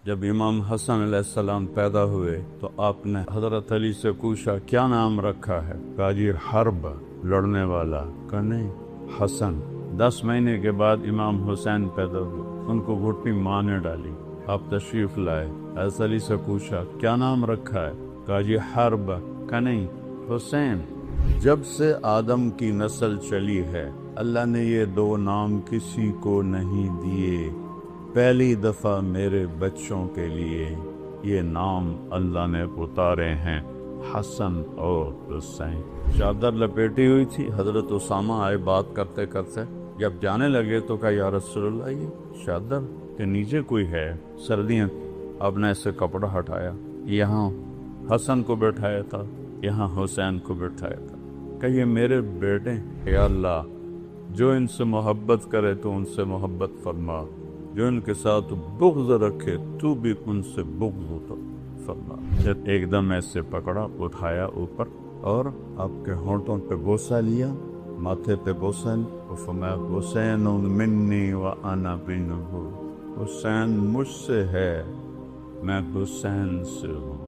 جب امام حسن علیہ السلام پیدا ہوئے تو آپ نے حضرت علی سے پوچھا کیا نام رکھا ہے؟ کہا جی حرب، لڑنے والا۔ کہا نہیں، حسن۔ 10 مہینے کے بعد امام حسین پیدا ہوئے، ان کو گھٹنی ماں نے ڈالی، آپ تشریف لائے، حضرت علی سے پوچھا کیا نام رکھا ہے؟ کہا جی حرب۔ کہا نہیں، حسین۔ جب سے آدم کی نسل چلی ہے اللہ نے یہ 2 نام کسی کو نہیں دیے، پہلی دفعہ میرے بچوں کے لیے یہ نام اللہ نے اتارے ہیں، حسن اور حسین۔ چادر لپیٹی ہوئی تھی، حضرت اسامہ آئے بات کرتے کرتے، جب جانے لگے تو کہا یا رسول اللہ یہ چادر کے نیچے کوئی ہے، سردیاں۔ آپ نے ایسے کپڑا ہٹایا، یہاں حسن کو بٹھایا تھا، یہاں حسین کو بٹھایا تھا، کہ یہ میرے بیٹے، یا اللہ جو ان سے محبت کرے تو ان سے محبت فرما، جو ان کے ساتھ بغض رکھے تو بھی ان سے بغض فرما۔ پھر ایک دم ایسے پکڑا، اٹھایا اوپر اور آپ کے ہونٹوں پہ بوسہ لیا، ماتھے پہ بوسہ، اور فرمایا حسین منی وانا منہ، حسین مجھ سے ہے میں حسین سے ہوں۔